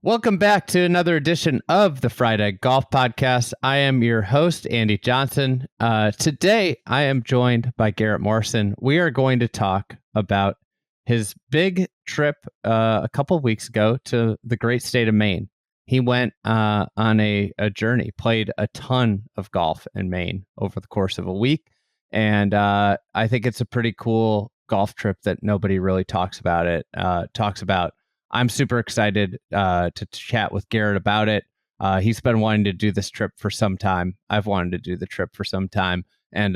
Welcome back to another edition of the Friday Golf Podcast. I am your host, Andy Johnson. Today, I am joined by Garrett Morrison. We are going to talk about his big trip a couple of weeks ago to the great state of Maine. He went on a journey, played a ton of golf in Maine over the course of a week. And I think it's a pretty cool golf trip that nobody really talks about. I'm super excited to chat with Garrett about it. He's been wanting to do this trip for some time. I've wanted to do the trip for some time, and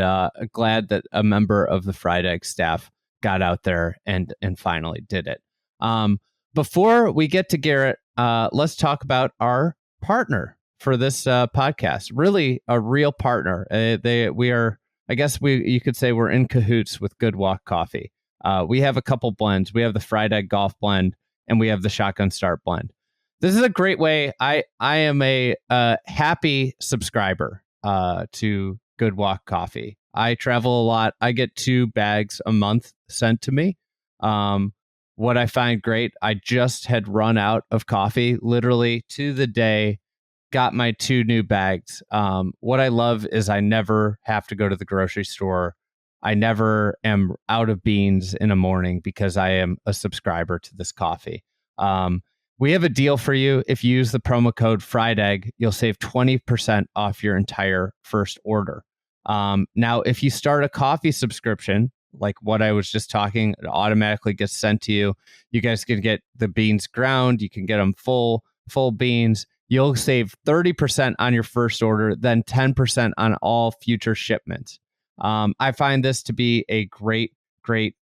glad that a member of the Fried Egg staff got out there and finally did it. Before we get to Garrett, let's talk about our partner for this podcast. Really, a real partner. You could say we're in cahoots with Good Walk Coffee. We have a couple blends. We have the Fried Egg Golf Blend, and we have the Shotgun Start Blend. This is a great way. I am a happy subscriber to Good Walk Coffee. I travel a lot. I get 2 bags a month sent to me. What I find great, I just had run out of coffee, literally to the day, got my 2 new bags. What I love is I never have to go to the grocery store. I never am out of beans in a morning because I am a subscriber to this coffee. We have a deal for you. If you use the promo code FRIEDEGG, you'll save 20% off your entire first order. Now, if you start a coffee subscription, like what I was just talking, it automatically gets sent to you. You guys can get the beans ground. You can get them full beans. You'll save 30% on your first order, then 10% on all future shipments. I find this to be a great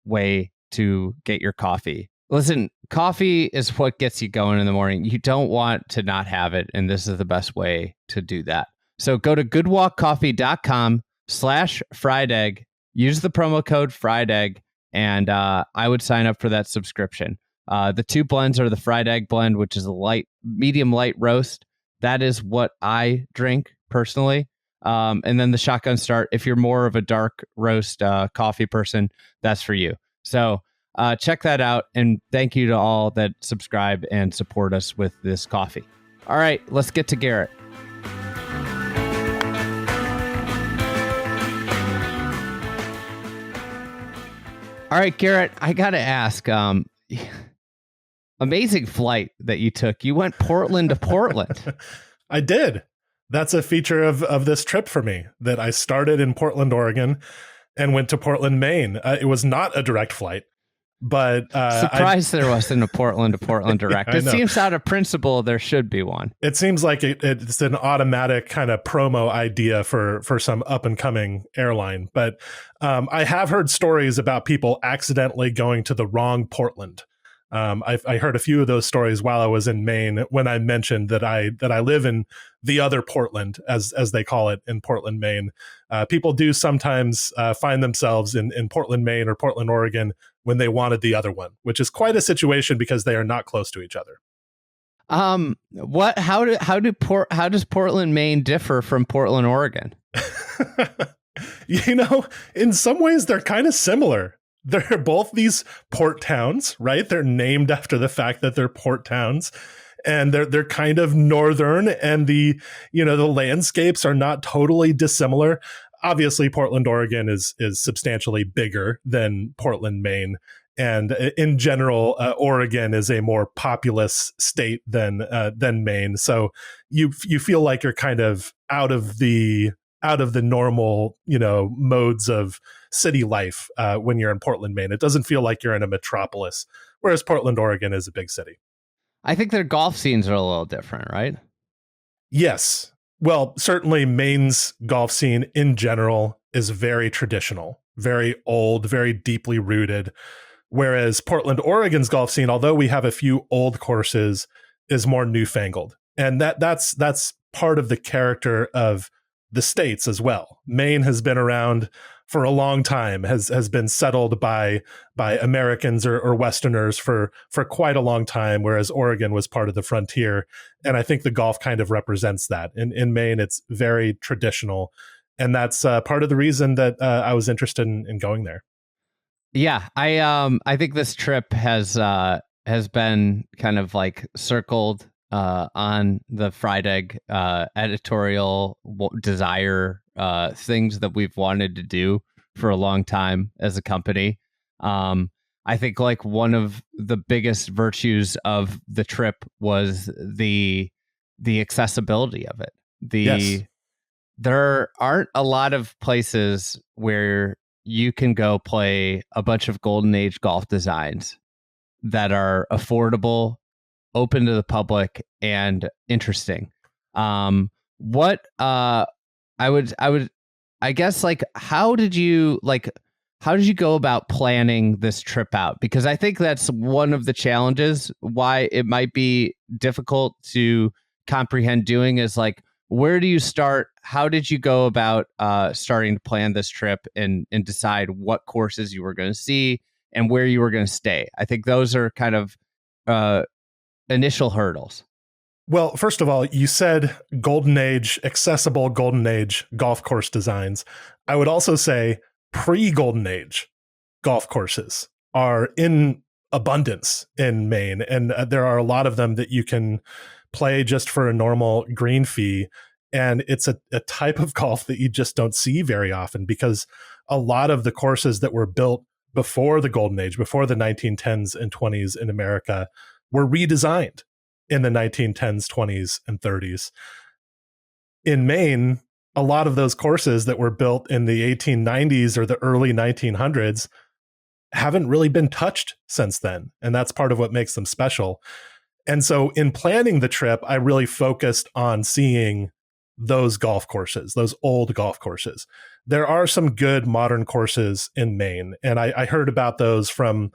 way to get your coffee. Listen, coffee is what gets you going in the morning. You don't want to not have it, and this is the best way to do that. So go to goodwalkcoffee.com/friedegg, use the promo code FRIEDEGG, and I would sign up for that subscription. The 2 blends are the Fried Egg Blend, which is a medium light roast. That is what I drink personally. And then the Shotgun Start, if you're more of a dark roast coffee person, that's for you. So check that out. And thank you to all that subscribe and support us with this coffee. All right, let's get to Garrett. All right, Garrett, I got to ask, amazing flight that you took. You went Portland to Portland. I did. That's a feature of this trip for me, that I started in Portland, Oregon, and went to Portland, Maine. It was not a direct flight, but surprised there wasn't a Portland to Portland direct. It seems out of principle there should be one. It seems like it's an automatic kind of promo idea for some up and coming airline. But I have heard stories about people accidentally going to the wrong Portland. I heard a few of those stories while I was in Maine when I mentioned that I live in the other Portland, as they call it, in Portland, Maine. People do sometimes find themselves in Portland, Maine or Portland, Oregon when they wanted the other one, which is quite a situation because they are not close to each other. How does Portland, Maine differ from Portland, Oregon? In some ways they're kind of similar. They're both these port towns, right? They're named after the fact that they're port towns, and they're kind of northern, and the landscapes are not totally dissimilar. Obviously, Portland, Oregon is substantially bigger than Portland, Maine, and in general, Oregon is a more populous state than Maine. So you feel like you're kind of out of the normal, modes of city life when you're in Portland, Maine. It doesn't feel like you're in a metropolis, whereas Portland, Oregon is a big city. I think their golf scenes are a little different, right? Yes. Well, certainly Maine's golf scene in general is very traditional, very old, very deeply rooted. Whereas Portland, Oregon's golf scene, although we have a few old courses, is more newfangled. And that's part of the character of the states as well. Maine has been around for a long time, has been settled by Americans or Westerners for quite a long time, whereas Oregon was part of the frontier. And I think the golf kind of represents that. In Maine, it's very traditional. And that's part of the reason that I was interested in going there. Yeah, I think this trip has been kind of like circled on the Fried Egg editorial desire things that we've wanted to do for a long time as a company. I think like one of the biggest virtues of the trip was the accessibility of it. Yes. There aren't a lot of places where you can go play a bunch of golden age golf designs that are affordable, open to the public, and interesting. What I guess like how did you go about planning this trip out? Because I think that's one of the challenges why it might be difficult to comprehend doing is like, where do you start? How did you go about starting to plan this trip and decide what courses you were going to see and where you were going to stay? I think those are kind of initial hurdles. Well, first of all, you said golden age, accessible golden age golf course designs. I would also say pre-golden age golf courses are in abundance in Maine. And there are a lot of them that you can play just for a normal green fee. And it's a type of golf that you just don't see very often because a lot of the courses that were built before the golden age, before the 1910s and 20s in America, were redesigned in the 1910s, 20s, and 30s. In Maine, a lot of those courses that were built in the 1890s or the early 1900s haven't really been touched since then. And that's part of what makes them special. And so in planning the trip, I really focused on seeing those golf courses, those old golf courses. There are some good modern courses in Maine. And I heard about those from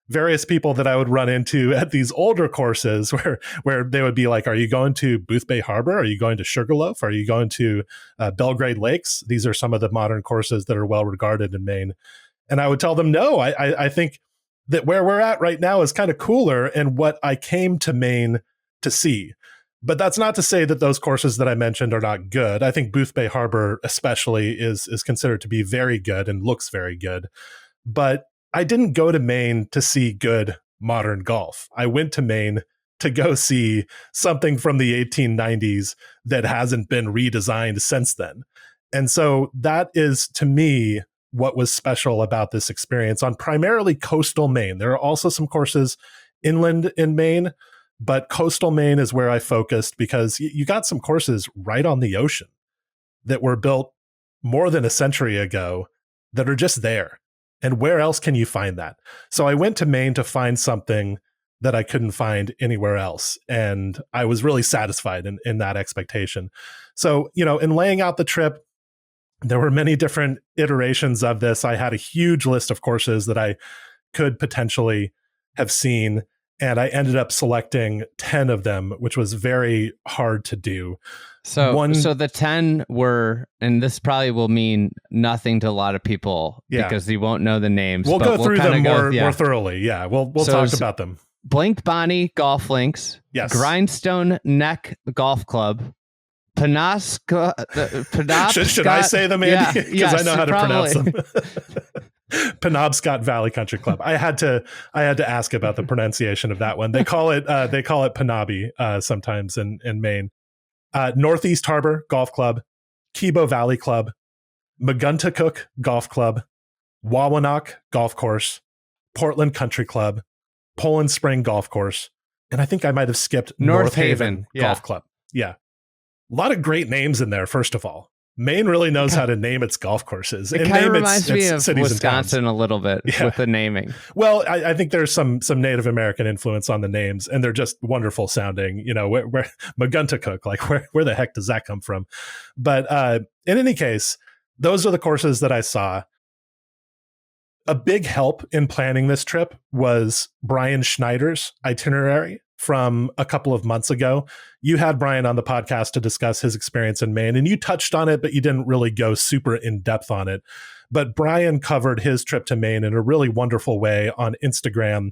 various people that I would run into at these older courses where they would be like, are you going to Booth Bay Harbor? Are you going to Sugarloaf? Are you going to Belgrade Lakes? These are some of the modern courses that are well regarded in Maine. And I would tell them, no, I think that where we're at right now is kind of cooler and what I came to Maine to see. But that's not to say that those courses that I mentioned are not good. I think Booth Bay Harbor especially is considered to be very good and looks very good. But I didn't go to Maine to see good modern golf. I went to Maine to go see something from the 1890s that hasn't been redesigned since then. And so that is, to me, what was special about this experience on primarily coastal Maine. There are also some courses inland in Maine, but coastal Maine is where I focused because you got some courses right on the ocean that were built more than a century ago that are just there. And where else can you find that? So I went to Maine to find something that I couldn't find anywhere else. And I was really satisfied in that expectation. So, in laying out the trip, there were many different iterations of this. I had a huge list of courses that I could potentially have seen. And I ended up selecting 10 of them, which was very hard to do. So the 10 were, and this probably will mean nothing to a lot of people because you won't know the names. We'll go through them more thoroughly. Yeah, we'll talk about them. Blink Bonnie Golf Links. Yes. Grindstone Neck Golf Club. Penobscot. Should I say them, Andy? Because I know how to probably pronounce them. Penobscot Valley Country Club. I had to ask about the pronunciation of that one. They call it Penabi sometimes in Maine. Northeast Harbor Golf Club, Kibo Valley Club, Maguntacook Golf Club, Wawanock Golf Course, Portland Country Club, Poland Spring Golf Course, and I think I might have skipped North Haven Golf Club. Yeah. A lot of great names in there, first of all. Maine really knows how to name its golf courses. It kind of reminds me of Wisconsin a little bit with the naming. Well, I think there's some Native American influence on the names, and they're just wonderful sounding. Where Maguntacook, like where the heck does that come from? But in any case, those are the courses that I saw. A big help in planning this trip was Brian Schneider's itinerary from a couple of months ago. You had Brian on the podcast to discuss his experience in Maine, and you touched on it, but you didn't really go super in depth on it. But Brian covered his trip to Maine in a really wonderful way on Instagram.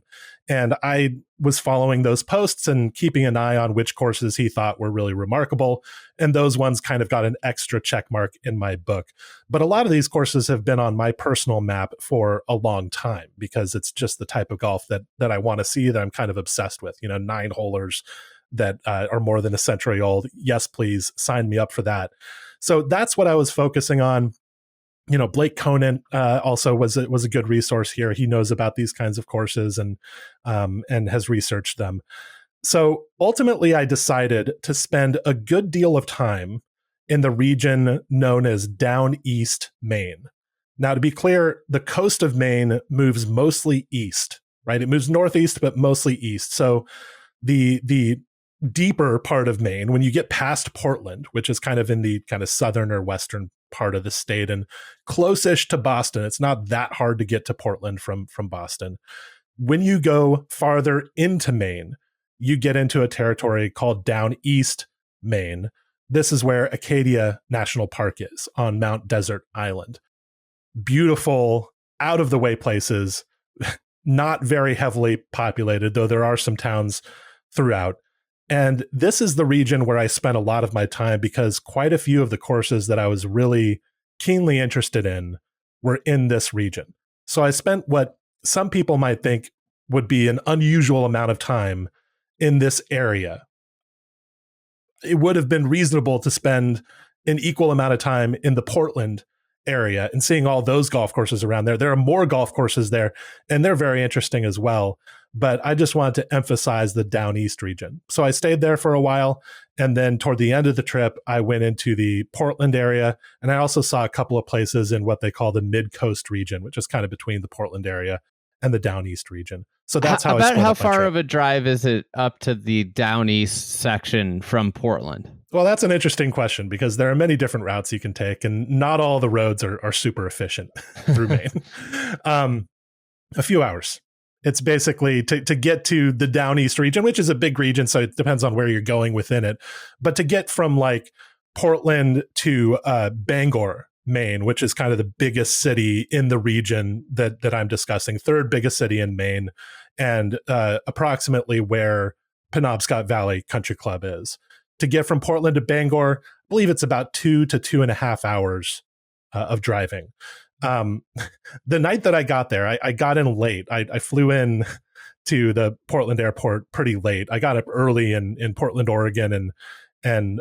And I was following those posts and keeping an eye on which courses he thought were really remarkable. And those ones kind of got an extra check mark in my book. But a lot of these courses have been on my personal map for a long time because it's just the type of golf that I want to see, that I'm kind of obsessed with, 9-holers that are more than a century old. Yes, please sign me up for that. So that's what I was focusing on. Blake Conant also was a good resource here. He knows about these kinds of courses and has researched them. So ultimately, I decided to spend a good deal of time in the region known as Down East Maine. Now, to be clear, the coast of Maine moves mostly east, right? It moves northeast, but mostly east. So the deeper part of Maine, when you get past Portland, which is kind of in the kind of southern or western part of the state and close-ish to Boston, it's not that hard to get to Portland from Boston. When you go farther into Maine, you get into a territory called Down East Maine. This is where Acadia National Park is on Mount Desert Island. Beautiful, out of the way places, not very heavily populated, though there are some towns throughout. And this is the region where I spent a lot of my time because quite a few of the courses that I was really keenly interested in were in this region. So I spent what some people might think would be an unusual amount of time in this area. It would have been reasonable to spend an equal amount of time in the Portland area and seeing all those golf courses around there. There are more golf courses there, and they're very interesting as well. But I just wanted to emphasize the Down East region. So I stayed there for a while. And then toward the end of the trip, I went into the Portland area. And I also saw a couple of places in what they call the Mid-Coast region, which is kind of between the Portland area and the Down East region. So that's how I split up my trip. About how far of a drive is it up to the Down East section from Portland? Well, that's an interesting question because there are many different routes you can take, and not all the roads are super efficient through Maine. A few hours. It's basically to get to the Down East region, which is a big region, so it depends on where you're going within it. But to get from like Portland to Bangor, Maine, which is kind of the biggest city in the region that I'm discussing, third biggest city in Maine, and approximately where Penobscot Valley Country Club is. To get from Portland to Bangor, I believe it's about 2 to 2.5 hours of driving. The night that I got there, I got in late. I flew in to the Portland airport pretty late. I got up early in Portland, Oregon, and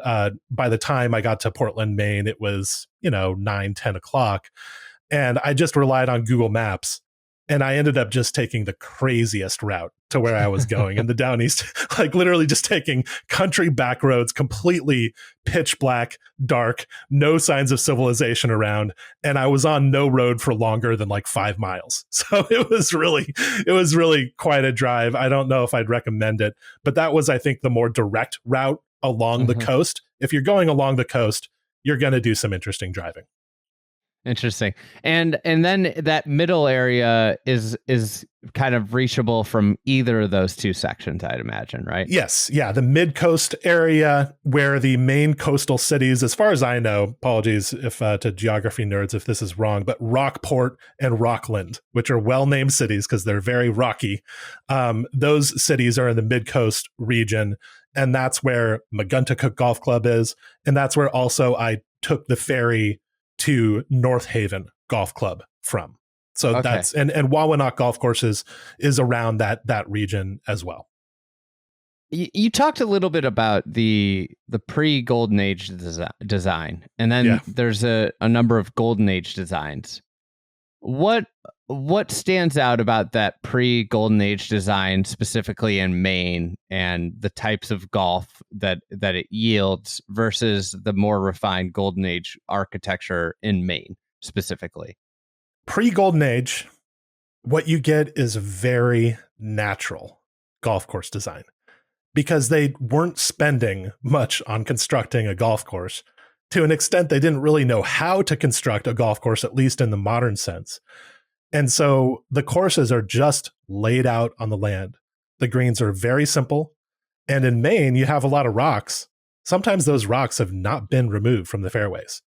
by the time I got to Portland, Maine, it was 9-10 o'clock, and I just relied on Google Maps. And I ended up just taking the craziest route to where I was going in the Down East, like literally just taking country back roads, completely pitch black, dark, no signs of civilization around. And I was on no road for longer than like 5 miles. So it was really quite a drive. I don't know if I'd recommend it, but that was, I think, the more direct route along the coast. If you're going along the coast, you're going to do some interesting driving. Interesting. And then that middle area is kind of reachable from either of those two sections, I'd imagine, right? Yes. Yeah. The mid-coast area where the main coastal cities, as far as I know, apologies if to geography nerds if this is wrong, but Rockport and Rockland, which are well-named cities because they're very rocky. Those cities are in the mid-coast region, and that's where Maguntacook Golf Club is. And that's where also I took the ferry to North Haven Golf Club from. So that's and Wawanock Golf Courses is around that region as well. You talked a little bit about the pre-Golden Age design, and then there's a number of Golden Age designs. What stands out about that pre-Golden Age design, specifically in Maine, and the types of golf that it yields versus the more refined Golden Age architecture in Maine specifically? Pre-Golden Age, what you get is very natural golf course design because they weren't spending much on constructing a golf course. To an extent, they didn't really know how to construct a golf course, at least in the modern sense. And so the courses are just laid out on the land. The greens are very simple. And in Maine, you have a lot of rocks. Sometimes those rocks have not been removed from the fairways.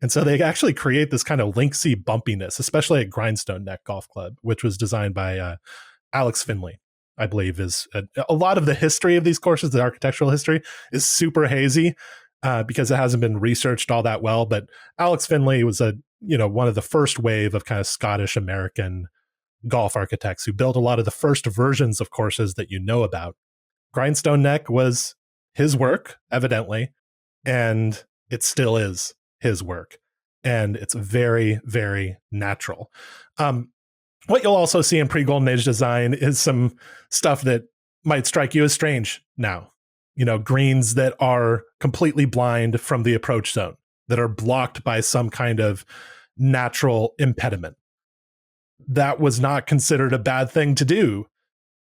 And so they actually create this kind of linksy bumpiness, especially at Grindstone Neck Golf Club, which was designed by Alex Finley, I believe. Is a lot of the history of these courses, the architectural history, is super hazy because it hasn't been researched all that well. But Alex Finley was one of the first wave of kind of Scottish American golf architects who built a lot of the first versions of courses that you know about. Grindstone Neck was his work, evidently, and it still is his work. And it's very, very natural. What you'll also see in pre-Golden Age design is some stuff that might strike you as strange now. Greens that are completely blind from the approach zone, that are blocked by some kind of natural impediment. That was not considered a bad thing to do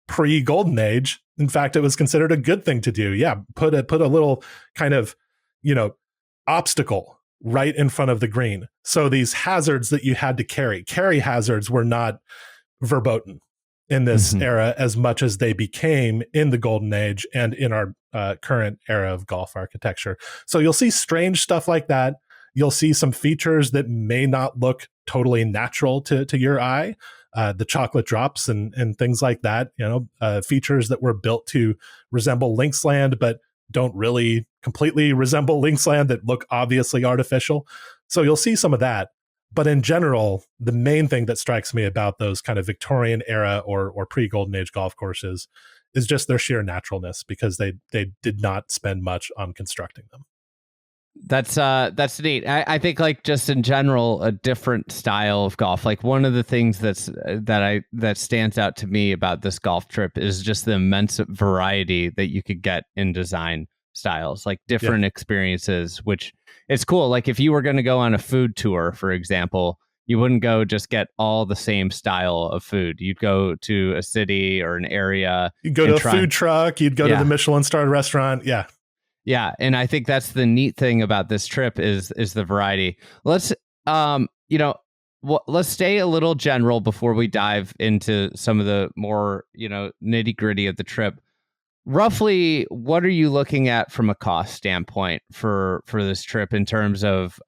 pre-Golden Age. In fact, it was considered a good thing to do. Yeah, put a little kind of, obstacle right in front of the green. So these hazards that you had to carry hazards were not verboten in this era as much as they became in the Golden Age and in our current era of golf architecture. So you'll see strange stuff like that. You'll see some features that may not look totally natural to your eye. The chocolate drops and things like that, features that were built to resemble Linksland, but don't really completely resemble Linksland, that look obviously artificial. So you'll see some of that. But in general, the main thing that strikes me about those kind of Victorian era or pre-Golden Age golf courses is just their sheer naturalness, because they did not spend much on constructing them. That's neat. I think, like, just in general, a different style of golf. Like, one of the things that stands out to me about this golf trip is just the immense variety that you could get in design styles, like different experiences, which it's cool. Like, if you were going to go on a food tour, for example, you wouldn't go just get all the same style of food. You'd go to a city or an area. You'd go to a food truck. You'd go to the Michelin-starred restaurant. Yeah. Yeah, and I think that's the neat thing about this trip is the variety. Let's let's stay a little general before we dive into some of the more, nitty-gritty of the trip. Roughly, what are you looking at from a cost standpoint for this trip in terms of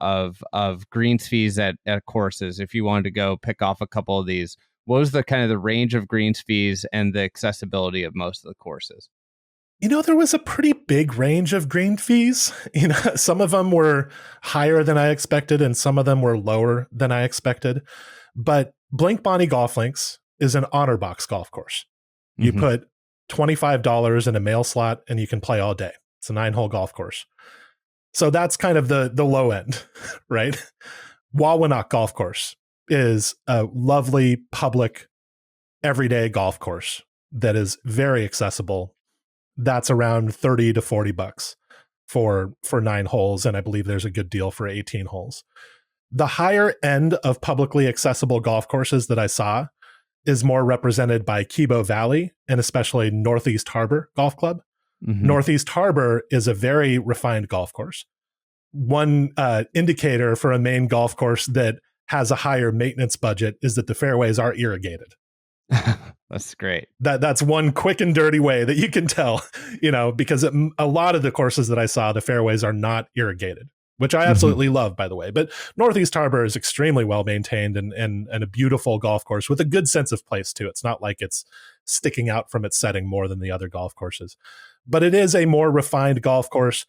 greens fees at courses? If you wanted to go pick off a couple of these, what was the kind of the range of greens fees and the accessibility of most of the courses? There was a pretty big range of green fees. Some of them were higher than I expected, and some of them were lower than I expected. But Blink Bonnie Golf Links is an honor box golf course. You put $25 in a mail slot, and you can play all day. It's a 9-hole golf course. So that's kind of the low end, right? Wawanok Golf Course is a lovely public everyday golf course that is very accessible. That's around $30 to $40 for 9 holes, and I believe there's a good deal for 18 holes. The higher end of publicly accessible golf courses that I saw is more represented by Kibo Valley and especially Northeast Harbor Golf Club. Northeast Harbor is a very refined golf course. One indicator for a Maine golf course that has a higher maintenance budget is that the fairways are irrigated. That's great. That's one quick and dirty way that you can tell, because a lot of the courses that I saw, the fairways are not irrigated, which I absolutely love, by the way. But Northeast Harbor is extremely well maintained and a beautiful golf course with a good sense of place too. It's not like it's sticking out from its setting more than the other golf courses, but it is a more refined golf course.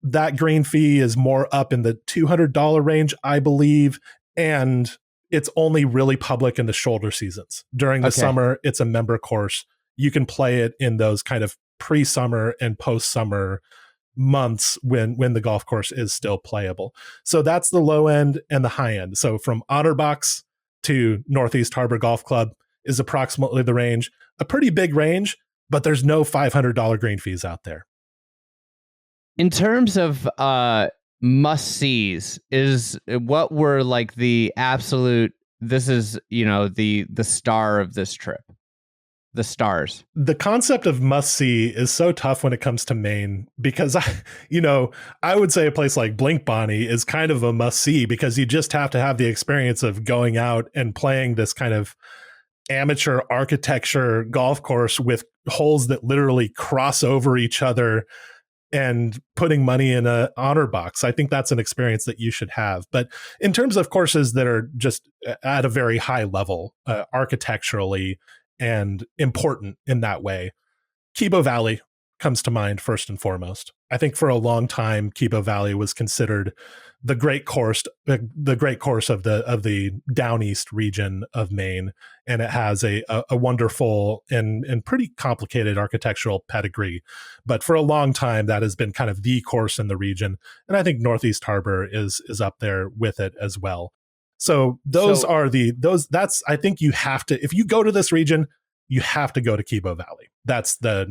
That green fee is more up in the $200 range, I believe, and it's only really public in the shoulder seasons. During the summer, it's a member course. You can play it in those kind of pre-summer and post-summer months when the golf course is still playable. So that's the low end and the high end. So from Honor Box to Northeast Harbor Golf Club is approximately the range. A pretty big range, but there's no $500 green fees out there. In terms of must-sees, is what were like the absolute, this is, the star of this trip, the stars? The concept of must-see is so tough when it comes to Maine, because I would say a place like Blink Bonnie is kind of a must-see, because you just have to have the experience of going out and playing this kind of amateur architecture golf course with holes that literally cross over each other and putting money in an honor box. I think that's an experience that you should have. But in terms of courses that are just at a very high level, architecturally and important in that way, Kibo Valley comes to mind first and foremost. I think for a long time, Kibo Valley was considered the great course of the down east region of Maine, and it has a wonderful and pretty complicated architectural pedigree. But for a long time, that has been kind of the course in the region, and I think Northeast Harbor is up there with it as well. So that's I think you have to, if you go to this region, you have to go to Kibo Valley.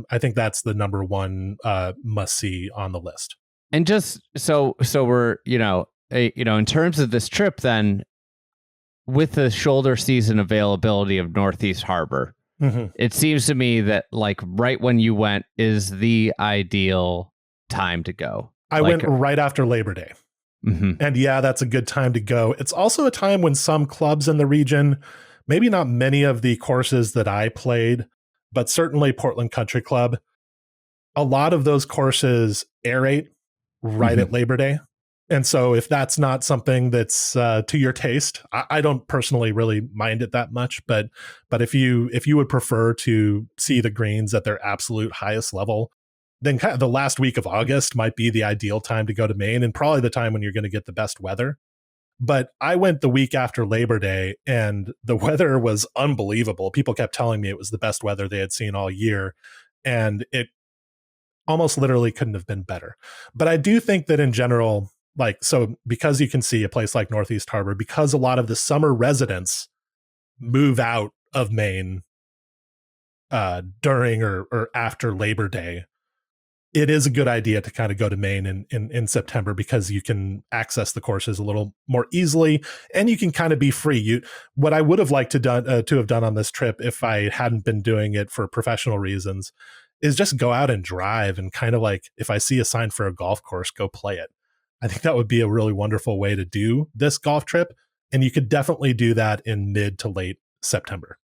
I think that's the number one must see on the list. And just so we're, in terms of this trip, then with the shoulder season availability of Northeast Harbor, it seems to me that like right when you went is the ideal time to go. I went right after Labor Day. And yeah, that's a good time to go. It's also a time when some clubs in the region, maybe not many of the courses that I played, but certainly Portland Country Club, a lot of those courses aerate right at Labor Day. And so if that's not something that's to your taste, I don't personally really mind it that much. But if you would prefer to see the greens at their absolute highest level, then kind of the last week of August might be the ideal time to go to Maine, and probably the time when you're going to get the best weather. But I went the week after Labor Day, and the weather was unbelievable. People kept telling me it was the best weather they had seen all year, and it almost literally couldn't have been better. But I do think that in general, so because you can see a place like Northeast Harbor, because a lot of the summer residents move out of Maine during or after Labor Day, it is a good idea to kind of go to Maine in September, because you can access the courses a little more easily, and you can kind of be free. What I would have liked to have done on this trip, if I hadn't been doing it for professional reasons, is just go out and drive, and kind of like, if I see a sign for a golf course, go play it. I think that would be a really wonderful way to do this golf trip, and you could definitely do that in mid to late September.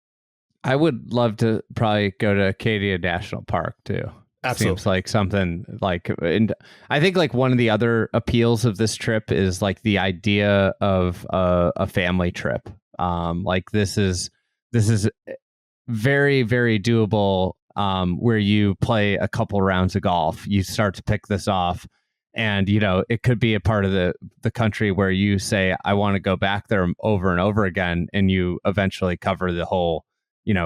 I would love to probably go to Acadia National Park too. Absolutely. Seems like something like, and I think like one of the other appeals of this trip is like the idea of a family trip. Like this is very, very doable. Where you play a couple rounds of golf, you start to pick this off, and it could be a part of the country where you say, I want to go back there over and over again, and you eventually cover the whole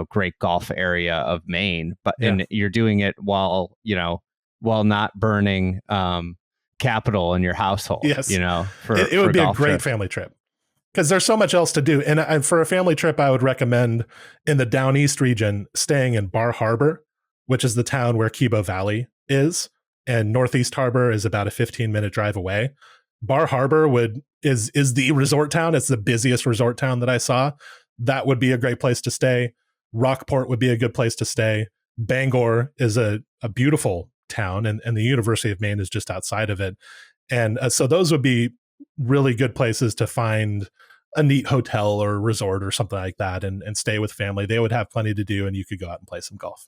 great golf area of Maine, but and you're doing it while not burning capital in your household. Yes, it would be a great family trip, because there's so much else to do. And for a family trip, I would recommend in the down east region staying in Bar Harbor, which is the town where Kibo Valley is, and Northeast Harbor is about a 15-minute drive away. Bar Harbor is the resort town. It's the busiest resort town that I saw. That would be a great place to stay. Rockport would be a good place to stay. Bangor is a beautiful town, and the University of Maine is just outside of it. And so those would be really good places to find a neat hotel or resort or something like that, and stay with family. They would have plenty to do, and you could go out and play some golf.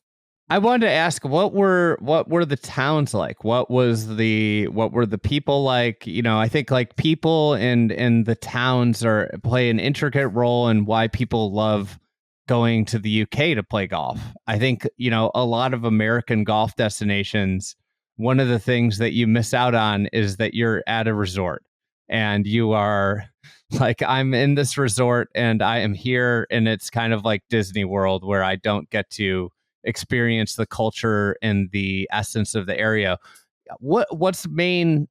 I wanted to ask, what were the towns like? What were the people like? I think like people in the towns play an intricate role in why people love going to the UK to play golf. I think, a lot of American golf destinations, one of the things that you miss out on is that you're at a resort and you are like, I'm in this resort and I am here, and it's kind of like Disney World, where I don't get to experience the culture and the essence of the area. What's Maine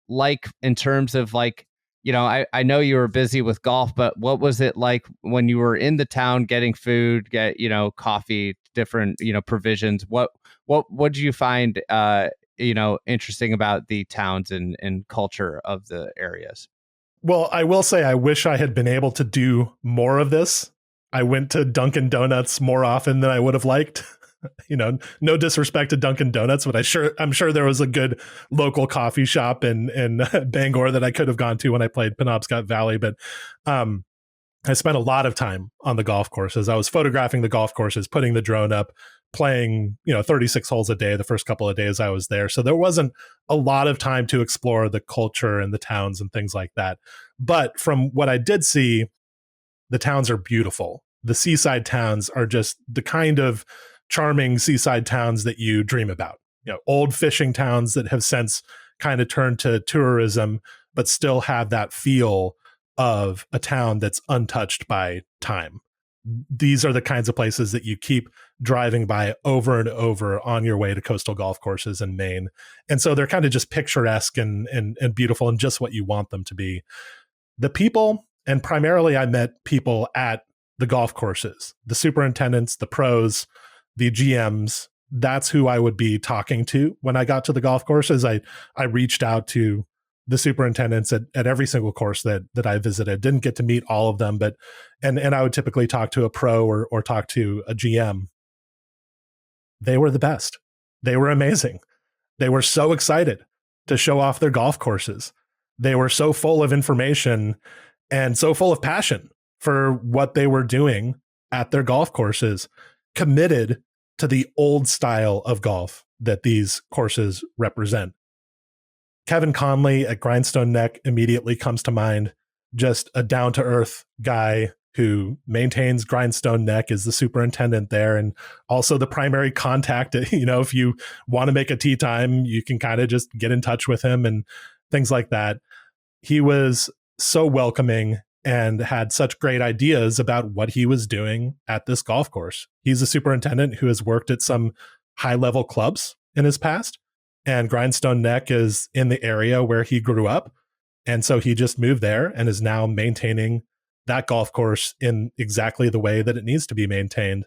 like in terms of like, I know you were busy with golf, but what was it like when you were in the town getting food, coffee, different, provisions? What did you find, interesting about the towns and culture of the areas? Well, I will say, I wish I had been able to do more of this. I went to Dunkin' Donuts more often than I would have liked. No disrespect to Dunkin' Donuts, but I'm sure there was a good local coffee shop in Bangor that I could have gone to when I played Penobscot Valley. But I spent a lot of time on the golf courses. I was photographing the golf courses, putting the drone up, playing 36 holes a day the first couple of days I was there. So there wasn't a lot of time to explore the culture and the towns and things like that. But from what I did see, the towns are beautiful. The seaside towns are just the kind of charming seaside towns that you dream about. Old fishing towns that have since kind of turned to tourism, but still have that feel of a town that's untouched by time. These are the kinds of places that you keep driving by over and over on your way to coastal golf courses in Maine. And so they're kind of just picturesque and beautiful and just what you want them to be. The people, and primarily I met people at the golf courses, the superintendents, the pros, the GMs. That's who I would be talking to when I got to the golf courses. I reached out to the superintendents at every single course that I visited. Didn't get to meet all of them, but and I would typically talk to a pro or talk to a GM. They were the best. They were amazing. They were so excited to show off their golf courses. They were so full of information and so full of passion for what they were doing at their golf courses, committed to the old style of golf that these courses represent. Kevin Conley at Grindstone Neck immediately comes to mind. Just a down-to-earth guy who maintains Grindstone Neck, is the superintendent there, and also the primary contact. If you want to make a tee time, you can kind of just get in touch with him and things like that. He was so welcoming and had such great ideas about what he was doing at this golf course. He's a superintendent who has worked at some high-level clubs in his past, and Grindstone Neck is in the area where he grew up. And so he just moved there and is now maintaining that golf course in exactly the way that it needs to be maintained.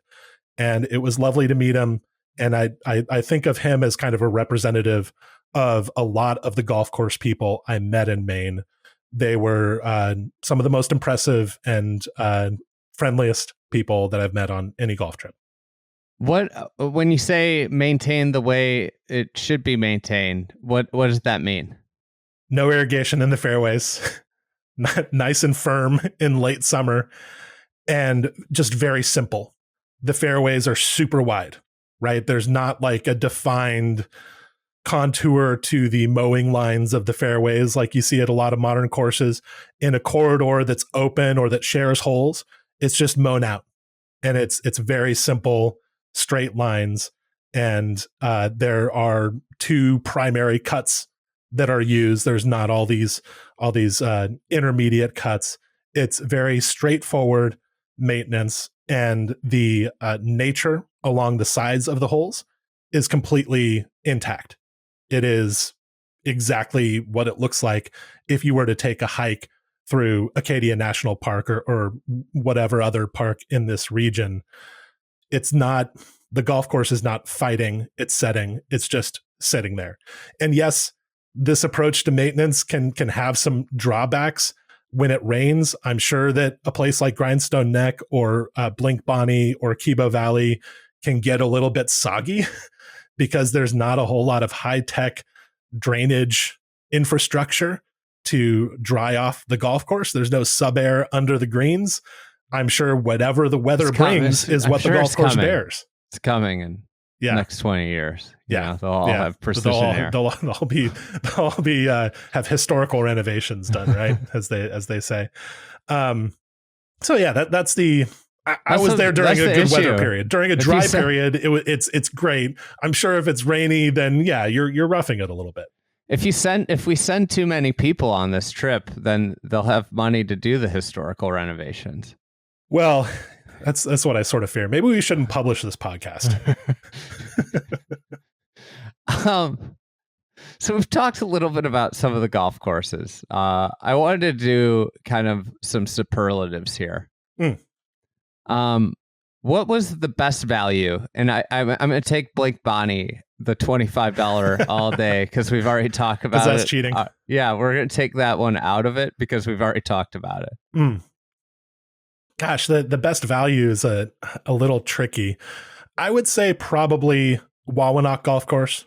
And it was lovely to meet him. And I think of him as kind of a representative of a lot of the golf course people I met in Maine. They were some of the most impressive and friendliest people that I've met on any golf trip. When you say maintain the way it should be maintained, what does that mean? No irrigation in the fairways, nice and firm in late summer, and just very simple. The fairways are super wide, right? There's not like a defined contour to the mowing lines of the fairways like you see at a lot of modern courses in a corridor that's open or that shares holes. It's just mown out, and it's very simple, straight lines. And there are two primary cuts that are used. There's not all these intermediate cuts. It's very straightforward maintenance, and the nature along the sides of the holes is completely intact. It is exactly what it looks like if you were to take a hike through Acadia National Park or whatever other park in this region. It's not, the golf course is not fighting its setting. It's just sitting there. And yes, this approach to maintenance can have some drawbacks. When it rains, I'm sure that a place like Grindstone Neck or Blink Bonnie or Kibo Valley can get a little bit soggy because there's not a whole lot of high-tech drainage infrastructure to dry off the golf course. There's no sub-air under the greens. I'm sure whatever the weather brings is what the golf course bears. It's coming in the next 20 years. Yeah, they'll all have precision air. They'll all be have historical renovations done, right? as they say. So yeah, that's the. I was there during a good weather period. During a dry period, it's great. I'm sure if it's rainy, then yeah, you're roughing it a little bit. If we send too many people on this trip, then they'll have money to do the historical renovations. Well, that's what I sort of fear. Maybe we shouldn't publish this podcast. So we've talked a little bit about some of the golf courses. I wanted to do kind of some superlatives here. What was the best value? And I'm going to take Blake Bonnie, the $25 all day, because we've already talked about it. That's cheating. Yeah, we're going to take that one out of it because we've already talked about it. Gosh, the best value is a little tricky. I would say probably Wawanock Golf Course.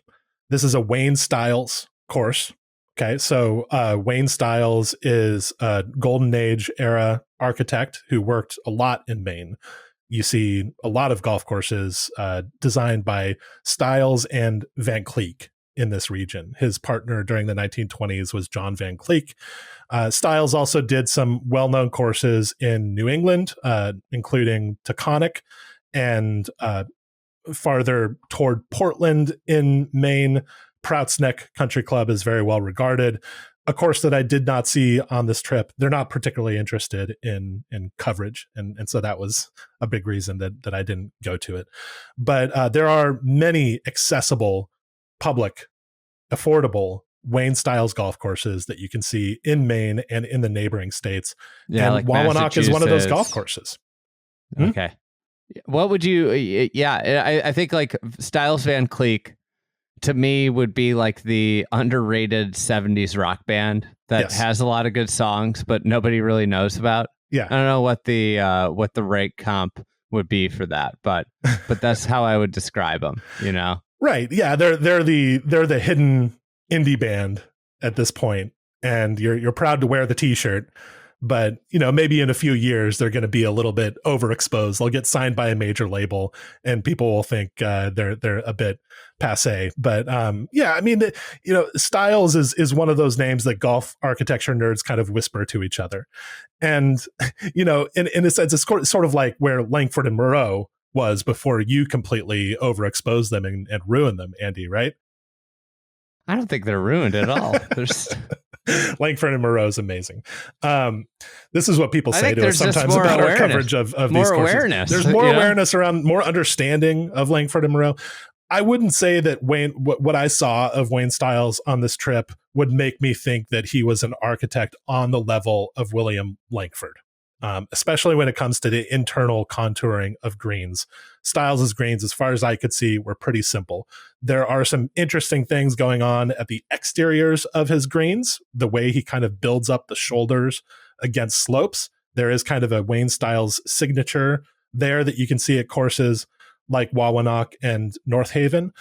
This is a Wayne Stiles course. Okay, so Wayne Stiles is a Golden Age era architect who worked a lot in Maine. You see a lot of golf courses designed by Stiles and Van Cleek in this region. His partner during the 1920s was John Van Cleek. Stiles also did some well-known courses in New England, including Taconic and farther toward Portland in Maine, Prouts Neck Country Club is very well regarded. A course that I did not see on this trip. They're not particularly interested in coverage, and so that was a big reason that I didn't go to it. But there are many accessible, public, affordable Wayne Styles golf courses that you can see in Maine and in the neighboring states. Yeah, and like Wawanok is one of those golf courses. Okay. What would you, yeah, I think like Styles Van Cleek to me would be like the underrated 70s rock band that has a lot of good songs, but nobody really knows about. Yeah. I don't know what the right comp would be for that, but that's how I would describe them, you know? Right. Yeah. They're the hidden indie band at this point, and you're proud to wear the t-shirt. But, you know, maybe in a few years, they're going to be a little bit overexposed. They'll get signed by a major label and people will think they're a bit passe. But yeah, I mean, you know, Styles is one of those names that golf architecture nerds kind of whisper to each other. And, you know, in a sense, it's sort of like where Langford and Moreau was before you completely overexposed them and ruined them, Andy, right? I don't think they're ruined at all. There's Langford and Moreau is amazing. This is what people say to us sometimes about awareness. Our coverage of these courses. Awareness, there's more awareness around, more understanding of Langford and Moreau. I wouldn't say that Wayne, what I saw of Wayne Styles on this trip would make me think that he was an architect on the level of William Langford. Especially when it comes to the internal contouring of greens. Styles' greens, as far as I could see, were pretty simple. There are some interesting things going on at the exteriors of his greens, the way he kind of builds up the shoulders against slopes. There is kind of a Wayne Styles signature there that you can see at courses like Wawanok and North Haven.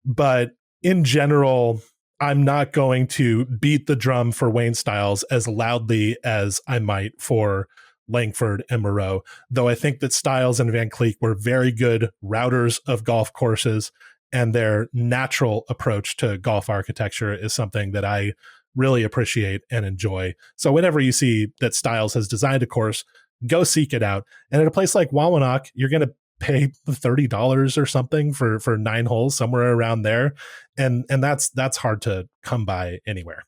But in general, I'm not going to beat the drum for Wayne Styles as loudly as I might for Langford and Moreau, though I think that Styles and Van Cleek were very good routers of golf courses, and their natural approach to golf architecture is something that I really appreciate and enjoy. So whenever you see that Styles has designed a course, go seek it out. And at a place like Wawanok, you're going to pay $30 or something for 9 holes, somewhere around there. And that's hard to come by anywhere.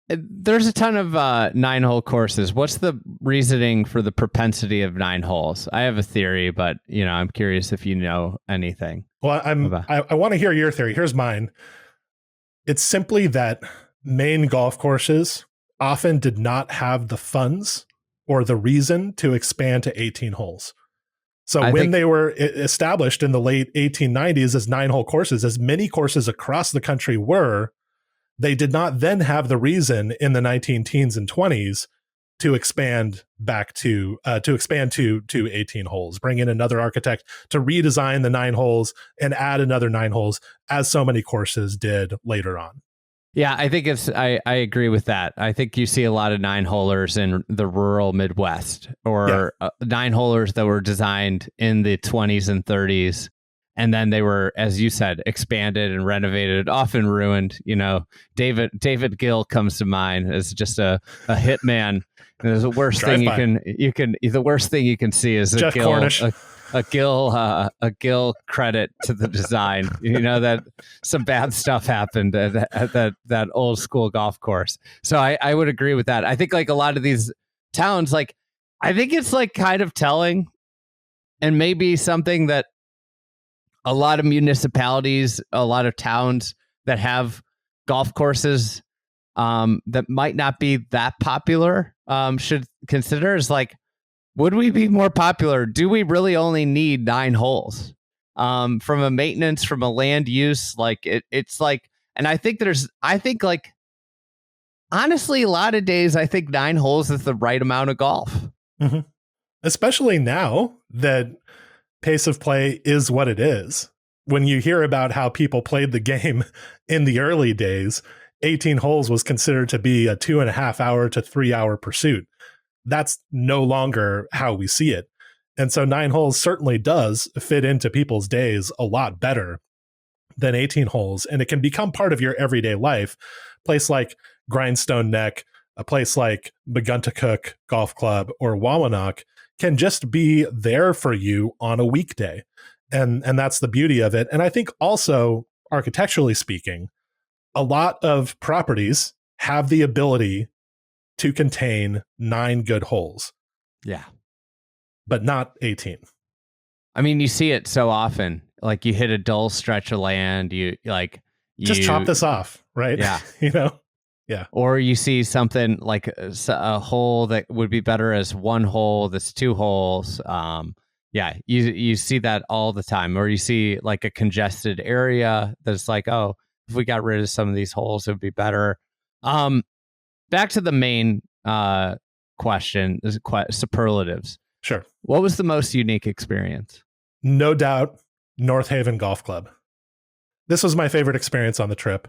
There's a ton of 9-hole courses. What's the reasoning for the propensity of 9 holes? I have a theory, but you know, I'm curious if you know anything. Well, I want to hear your theory. Here's mine. It's simply that Maine golf courses often did not have the funds or the reason to expand to 18 holes. So when they were established in the late 1890s as 9-hole courses, as many courses across the country were, they did not then have the reason in the 19 teens and 20s to expand back to 18 holes, bring in another architect to redesign the 9 holes and add another 9 holes, as so many courses did later on. Yeah, I think I agree with that. I think you see a lot of 9-holers in the rural Midwest, or 9-holers that were designed in the 20s and 30s. And then they were, as you said, expanded and renovated, often ruined. You know, David Gill comes to mind as just a hitman. And the worst thing the worst thing you can see is Jeff Cornish. a Gill credit to the design. You know, that some bad stuff happened at that old school golf course. So I would agree with that. I think like a lot of these towns, like I think it's like kind of telling, and maybe something that a lot of municipalities, a lot of towns that have golf courses that might not be that popular should consider is like, would we be more popular? Do we really only need 9 holes? From a maintenance, from a land use, like it's like, and I think like, honestly, a lot of days, I think 9 holes is the right amount of golf. Mm-hmm. Especially now that pace of play is what it is. When you hear about how people played the game in the early days, 18 holes was considered to be a 2.5 hour to 3 hour pursuit. That's no longer how we see it. And so 9 holes certainly does fit into people's days a lot better than 18 holes. And it can become part of your everyday life. A place like Grindstone Neck, a place like Megunticook Golf Club or Wawanok can just be there for you on a weekday. And that's the beauty of it. And I think also, architecturally speaking, a lot of properties have the ability to contain 9 good holes. Yeah. But not 18. I mean, you see it so often. Like you hit a dull stretch of land, Just chop this off, right? Yeah. Yeah. Or you see something like a hole that would be better as one hole that's 2 holes. You see that all the time. Or you see like a congested area that's like, oh, if we got rid of some of these holes, it would be better. Back to the main question, superlatives. Sure. What was the most unique experience? No doubt, North Haven Golf Club. This was my favorite experience on the trip.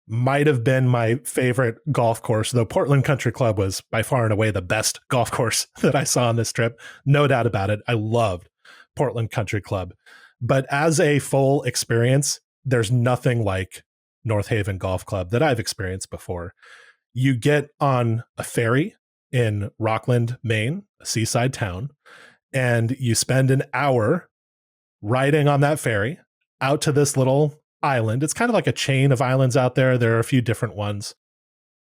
Might have been my favorite golf course, though Portland Country Club was by far and away the best golf course that I saw on this trip. No doubt about it. I loved Portland Country Club. But as a full experience, there's nothing like North Haven Golf Club that I've experienced before. You get on a ferry in Rockland, Maine, a seaside town, and you spend an hour riding on that ferry out to this little island. It's kind of like a chain of islands out there. There are a few different ones.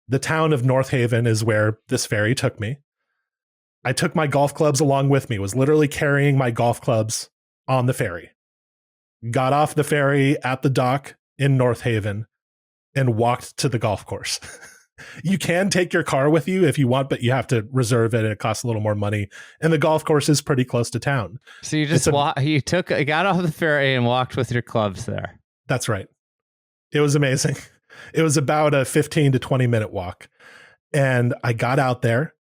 The town of North Haven is where this ferry took me. I took my golf clubs along with me, was literally carrying my golf clubs on the ferry. Got off the ferry at the dock in North Haven and walked to the golf course. You can take your car with you if you want, but you have to reserve it and it costs a little more money. And the golf course is pretty close to town. So you just got off the ferry and walked with your clubs there. That's right. It was amazing. It was about a 15 to 20 minute walk. And I got out there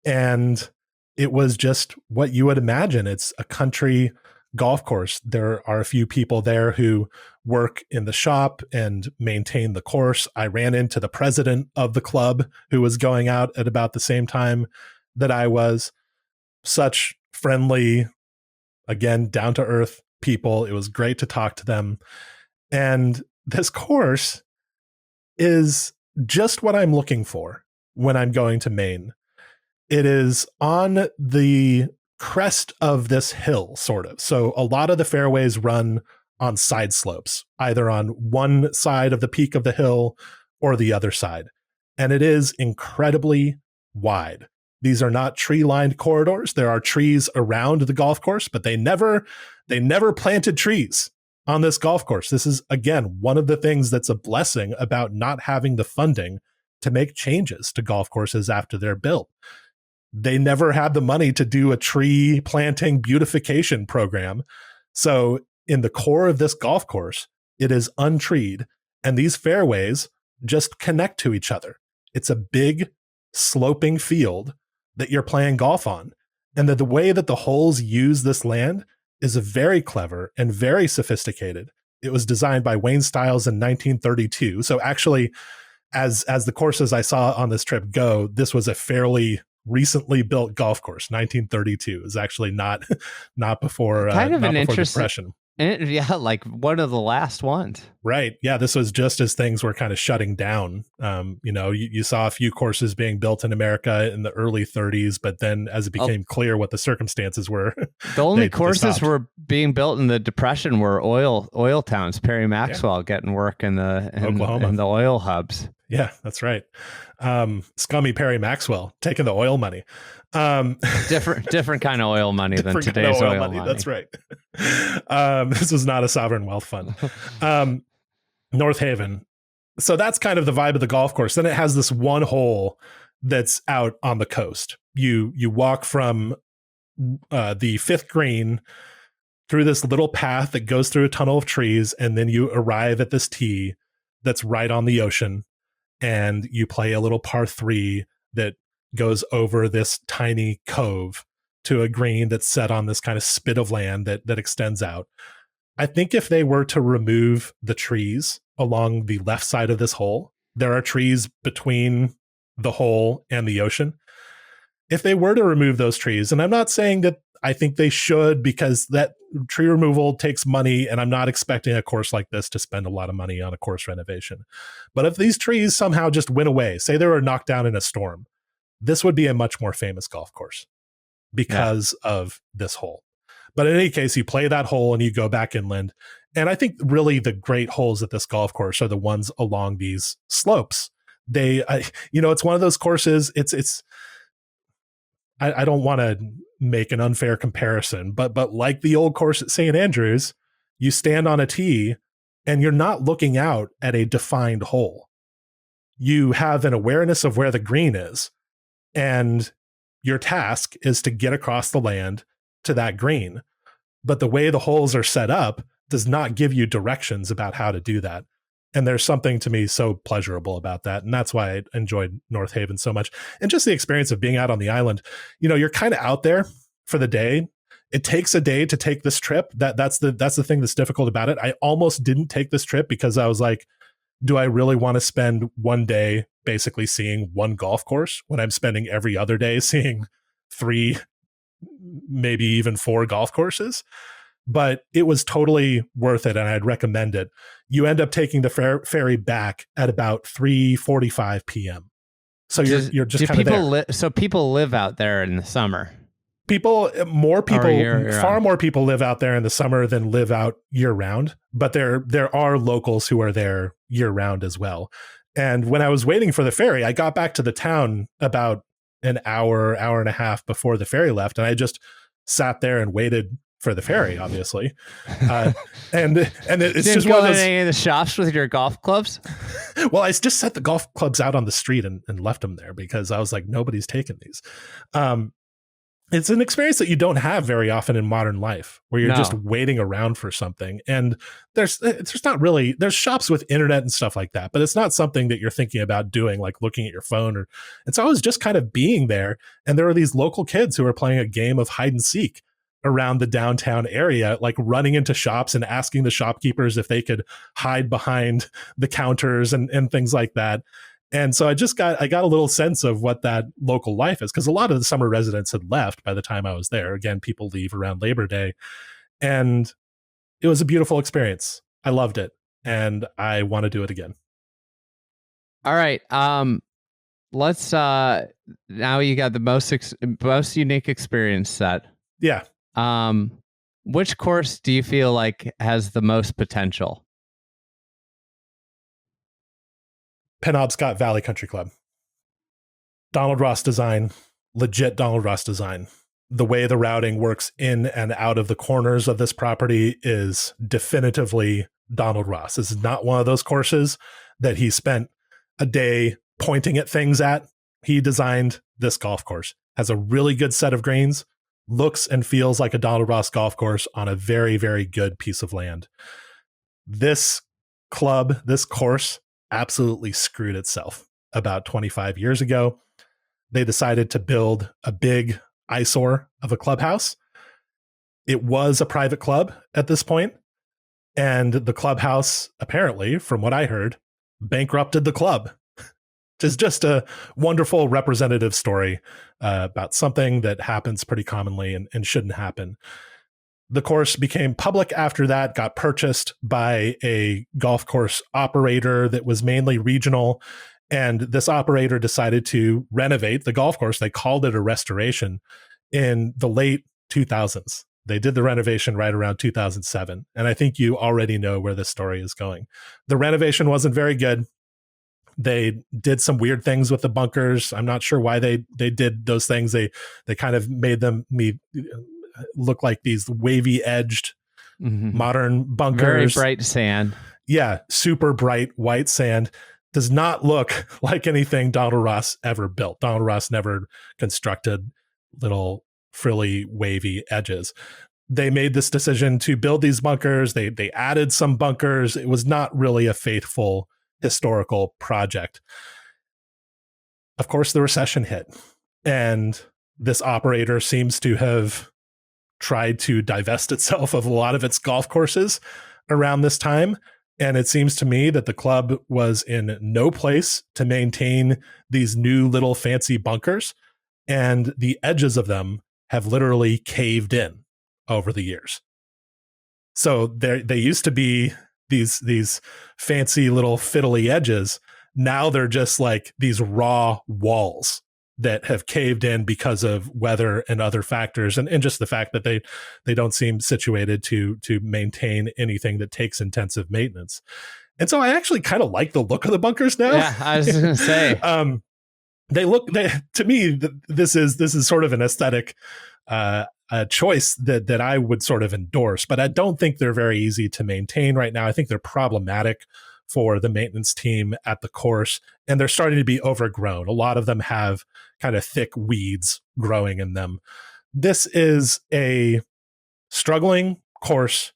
and it was just what you would imagine. It's a country golf course. There are a few people there who work in the shop and maintain the course. I ran into the president of the club who was going out at about the same time that I was. Such friendly, again, down to earth people. It was great to talk to them. And this course is just what I'm looking for when I'm going to Maine. It is on the crest of this hill, sort of. So a lot of the fairways run on side slopes, either on one side of the peak of the hill or the other side. And it is incredibly wide. These are not tree-lined corridors. There are trees around the golf course, but they never planted trees on this golf course. This is, again, one of the things that's a blessing about not having the funding to make changes to golf courses after they're built. They never had the money to do a tree planting beautification program. So in the core of this golf course, it is untreed, and these fairways just connect to each other. It's a big sloping field that you're playing golf on. And the way that the holes use this land is very clever and very sophisticated. It was designed by Wayne Stiles in 1932. So actually, as the courses I saw on this trip go, this was a fairly recently built golf course. 1932 is actually not before kind of not an before interesting Depression. Yeah, like one of the last ones. Right. Yeah, this was just as things were kind of shutting down. You saw a few courses being built in America in the early 30s, but then as it became clear what the circumstances were, the only courses were being built in the Depression were oil towns. Perry Maxwell getting work in Oklahoma in the oil hubs. Yeah, that's right. Scummy Perry Maxwell taking the oil money. Different kind of oil money than today's oil money. That's right. This was not a sovereign wealth fund. North Haven. So that's kind of the vibe of the golf course. Then it has this one hole that's out on the coast. You walk from the fifth green through this little path that goes through a tunnel of trees, and then you arrive at this tee that's right on the ocean. And you play a little par 3 that goes over this tiny cove to a green that's set on this kind of spit of land that extends out. I think if they were to remove the trees along the left side of this hole, there are trees between the hole and the ocean. If they were to remove those trees, and I'm not saying that I think they should, because that tree removal takes money, and I'm not expecting a course like this to spend a lot of money on a course renovation. But if these trees somehow just went away, say they were knocked down in a storm, this would be a much more famous golf course because of this hole. But in any case, you play that hole and you go back inland. And I think really the great holes at this golf course are the ones along these slopes. It's one of those courses. I don't want to make an unfair comparison, but like the old course at St. Andrews, you stand on a tee and you're not looking out at a defined hole. You have an awareness of where the green is, and your task is to get across the land to that green. But the way the holes are set up does not give you directions about how to do that. And there's something to me so pleasurable about that. And that's why I enjoyed North Haven so much. And just the experience of being out on the island, you're kind of out there for the day. It takes a day to take this trip. That's the thing that's difficult about it. I almost didn't take this trip because I was like, do I really want to spend one day basically seeing one golf course when I'm spending every other day seeing 3, maybe even 4 golf courses? But it was totally worth it, and I'd recommend it. You end up taking the ferry back at about 3:45 p.m. So you're just kind of there. So people live out there in the summer. Far more people live out there in the summer than live out year round, but there are locals who are there year round as well. And when I was waiting for the ferry, I got back to the town about an hour and a half before the ferry left, and I just sat there and waited for the ferry, obviously. And it's just go in any of the shops with your golf clubs. Well, I just set the golf clubs out on the street and left them there because I was like, nobody's taking these. It's an experience that you don't have very often in modern life, where you're just waiting around for something. And there's shops with internet and stuff like that, but it's not something that you're thinking about doing, like looking at your phone. And so I was just kind of being there. And there were these local kids who were playing a game of hide and seek around the downtown area, like running into shops and asking the shopkeepers if they could hide behind the counters and things like that. And so I got a little sense of what that local life is, because a lot of the summer residents had left by the time I was there. Again, people leave around Labor Day, and it was a beautiful experience. I loved it, and I want to do it again. All right. Let's now you got the most unique experience set. Yeah. Which course do you feel like has the most potential? Penobscot Valley Country Club. Donald Ross design, legit Donald Ross design. The way the routing works in and out of the corners of this property is definitively Donald Ross. This is not one of those courses that he spent a day pointing at things at. He designed this golf course. Has a really good set of greens, looks and feels like a Donald Ross golf course on a very, very good piece of land. This course, absolutely screwed itself about 25 years ago. They decided to build a big eyesore of a clubhouse. It was a private club at this point, and the clubhouse, apparently, from what I heard, bankrupted the club. It's just a wonderful representative story about something that happens pretty commonly and shouldn't happen. The course became public after that, got purchased by a golf course operator that was mainly regional. And this operator decided to renovate the golf course. They called it a restoration in the late 2000s. They did the renovation right around 2007. And I think you already know where this story is going. The renovation wasn't very good. They did some weird things with the bunkers. I'm not sure why they did those things. They kind of made me look like these wavy edged modern bunkers. Very bright sand. Yeah, super bright white sand. Does not look like anything Donald Ross ever built. Donald Ross never constructed little frilly wavy edges. They made this decision to build these bunkers. They added some bunkers. It was not really a faithful historical project. Of course, the recession hit, and this operator seems to have tried to divest itself of a lot of its golf courses around this time. And it seems to me that the club was in no place to maintain these new little fancy bunkers, and the edges of them have literally caved in over the years. So they used to be these fancy little fiddly edges. Now they're just like these raw walls that have caved in because of weather and other factors, and just the fact that they don't seem situated to maintain anything that takes intensive maintenance. And so I actually kind of like the look of the bunkers now. Yeah, I was going to say. To me, this is sort of an aesthetic choice that I would sort of endorse, but I don't think they're very easy to maintain right now. I think they're problematic for the maintenance team at the course, and they're starting to be overgrown. A lot of them have kind of thick weeds growing in them. This is a struggling course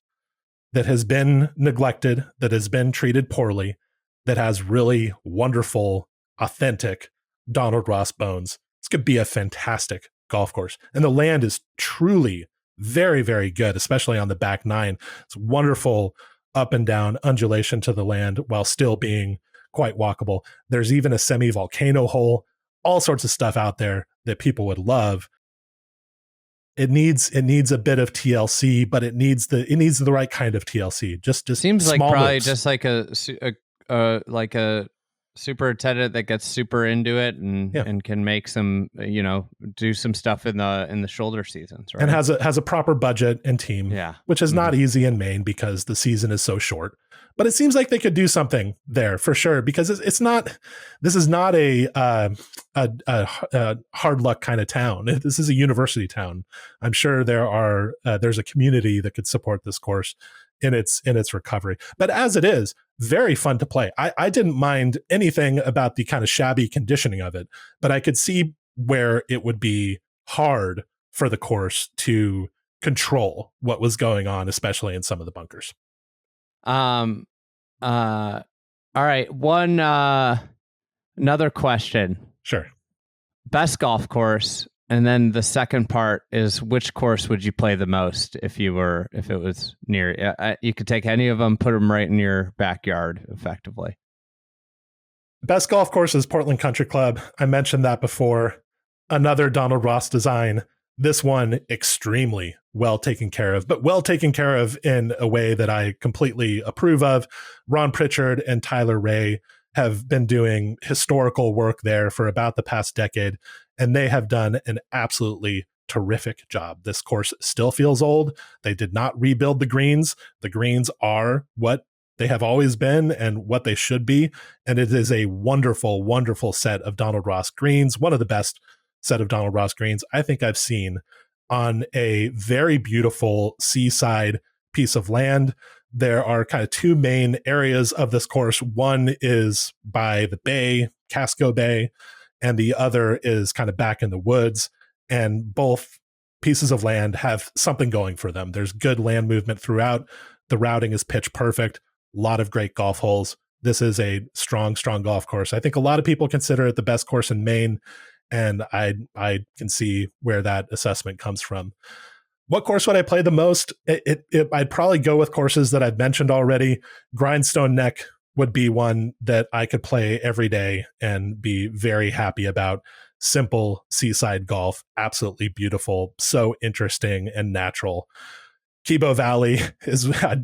that has been neglected, that has been treated poorly, that has really wonderful, authentic Donald Ross bones. This could be a fantastic golf course. And the land is truly very, very good, especially on the back nine. It's wonderful up and down undulation to the land while still being quite walkable. There's even a semi-volcano hole, all sorts of stuff out there that people would love. It needs a bit of TLC, but it needs the right kind of TLC. Just seems like probably moves. Just like a superintendent that gets super into it and can make some, do some stuff in the shoulder seasons, right? And has a proper budget and team, which is not easy in Maine because the season is so short. But it seems like they could do something there for sure, because this is not a hard luck kind of town. This is a university town. I'm sure there's a community that could support this course in its recovery. But as it is, very fun to play. I didn't mind anything about the kind of shabby conditioning of it, but I could see where it would be hard for the course to control what was going on, especially in some of the bunkers. All right. Another question. Sure. Best golf course. And then the second part is, which course would you play the most if it was near? You could take any of them, put them right in your backyard effectively. Best golf course is Portland Country Club. I mentioned that before. Another Donald Ross design. This one extremely well taken care of, but well taken care of in a way that I completely approve of. Ron Pritchard and Tyler Ray have been doing historical work there for about the past decade, and they have done an absolutely terrific job. This course still feels old. They did not rebuild the greens. The greens are what they have always been and what they should be, and it is a wonderful, wonderful set of Donald Ross greens, one of the best set of Donald Ross greens I think I've seen on a very beautiful seaside piece of land. There are kind of two main areas of this course. One is by the bay, Casco Bay, and the other is kind of back in the woods. And both pieces of land have something going for them. There's good land movement throughout. The routing is pitch perfect. A lot of great golf holes. This is a strong, strong golf course. I think a lot of people consider it the best course in Maine, and I can see where that assessment comes from. What course would I play the most? I'd probably go with courses that I've mentioned already. Grindstone Neck would be one that I could play every day and be very happy about. Simple seaside golf, absolutely beautiful, so interesting and natural. Kibo Valley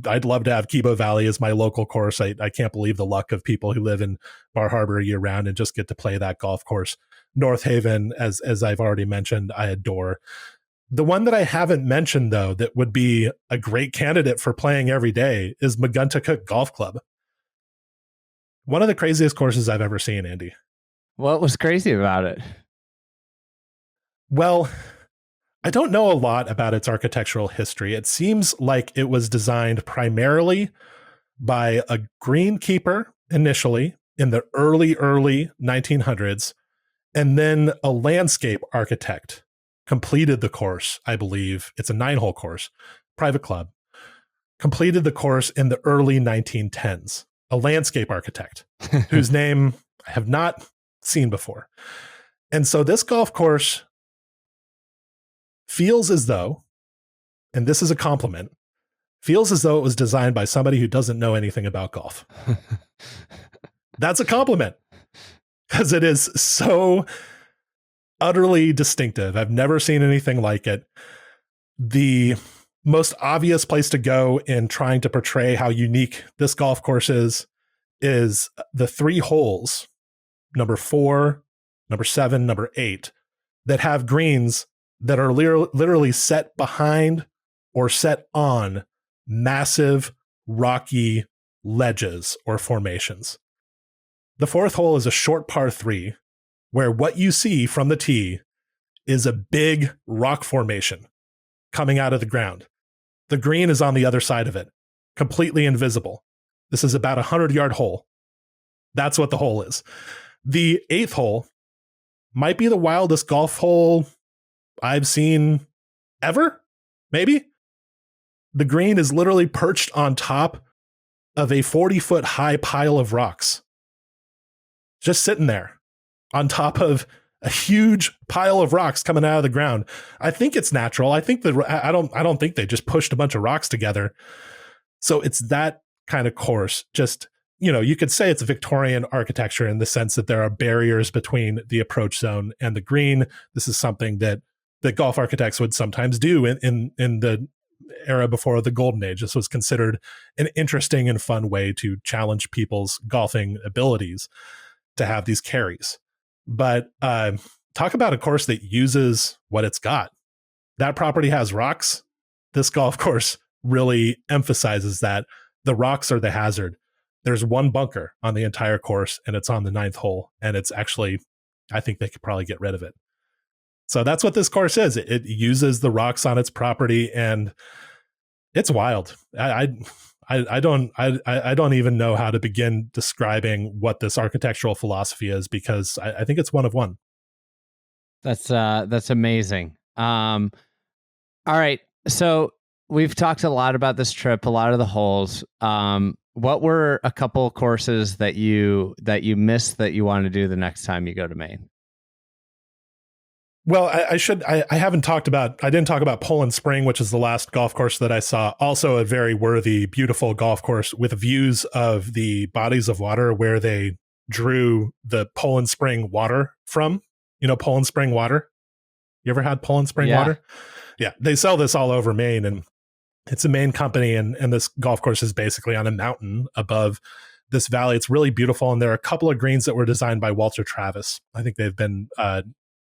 I'd love to have Kibo Valley as my local course. I can't believe the luck of people who live in Bar Harbor year round and just get to play that golf course. North Haven, as I've already mentioned, I adore. The one that I haven't mentioned, though, that would be a great candidate for playing every day is Maguntacook Golf Club. One of the craziest courses I've ever seen, Andy. What was crazy about it? Well, I don't know a lot about its architectural history. It seems like it was designed primarily by a greenkeeper initially in the early 1900s, and then a landscape architect completed the course, I believe. It's a 9-hole course, private club. Completed the course in the early 1910s. A landscape architect whose name I have not seen before. And so this golf course feels as though, and this is a compliment, feels as though it was designed by somebody who doesn't know anything about golf. That's a compliment, because it is so utterly distinctive. I've never seen anything like it. The most obvious place to go in trying to portray how unique this golf course is the 3 holes, number 4, number 7, number 8, that have greens that are literally set behind or set on massive rocky ledges or formations. The 4th hole is a short par 3 where what you see from the tee is a big rock formation coming out of the ground. The green is on the other side of it, completely invisible. This is about a 100-yard hole. That's what the hole is. The 8th hole might be the wildest golf hole I've seen ever, maybe. The green is literally perched on top of a 40-foot high pile of rocks. Just sitting there on top of a huge pile of rocks coming out of the ground. I think it's natural. I think I don't think they just pushed a bunch of rocks together. So it's that kind of course. Just, you could say it's Victorian architecture in the sense that there are barriers between the approach zone and the green. This is something that golf architects would sometimes do in the era before the golden age. This was considered an interesting and fun way to challenge people's golfing abilities to have these carries. But talk about a course that uses what it's got. That property has rocks. This golf course really emphasizes that. The rocks are the hazard. There's one bunker on the entire course, and it's on the 9th hole. And it's actually, I think they could probably get rid of it. So that's what this course is. It uses the rocks on its property, and it's wild. I don't even know how to begin describing what this architectural philosophy is, because I think it's one of one. That's amazing. All right. So we've talked a lot about this trip, a lot of the holes. What were a couple courses that you missed that you want to do the next time you go to Maine? Well, I didn't talk about Poland Spring, which is the last golf course that I saw. Also a very worthy, beautiful golf course with views of the bodies of water where they drew the Poland Spring water from. Poland Spring water. You ever had Poland Spring water? Yeah. They sell this all over Maine, and it's a Maine company. And this golf course is basically on a mountain above this valley. It's really beautiful. And there are a couple of greens that were designed by Walter Travis. I think they've been,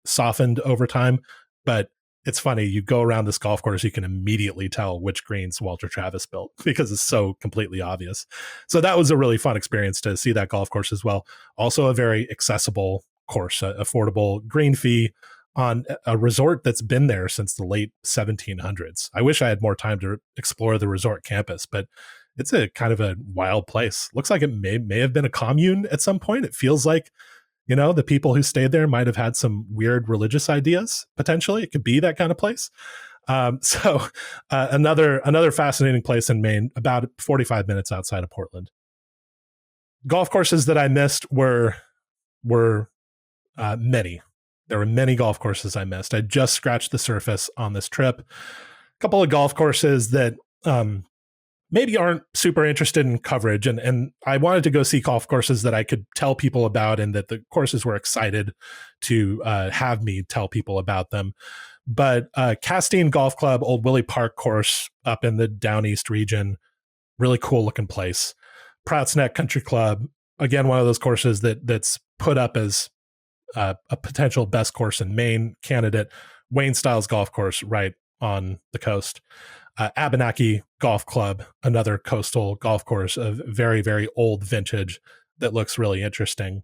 softened over time, but it's funny. You go around this golf course, you can immediately tell which greens Walter Travis built because it's so completely obvious. So that was a really fun experience to see that golf course as well. Also a very accessible course, affordable green fee on a resort that's been there since the late 1700s. I wish I had more time to explore the resort campus, but it's a kind of a wild place. Looks like it may have been a commune at some point. It feels like the people who stayed there might have had some weird religious ideas. Potentially, it could be that kind of place. So another fascinating place in Maine, about 45 minutes outside of Portland. Golf courses that I missed were many. There were many golf courses I missed. I just scratched the surface on this trip. A couple of golf courses that maybe aren't super interested in coverage. And I wanted to go see golf courses that I could tell people about and that the courses were excited to have me tell people about them. But Castine Golf Club, Old Willie Park course up in the Down East region, really cool looking place. Prouts Neck Country Club, again, one of those courses that's put up as a potential best course in Maine candidate. Wayne Styles Golf Course right on the coast. Abenaki Golf Club, another coastal golf course of very, very old vintage that looks really interesting.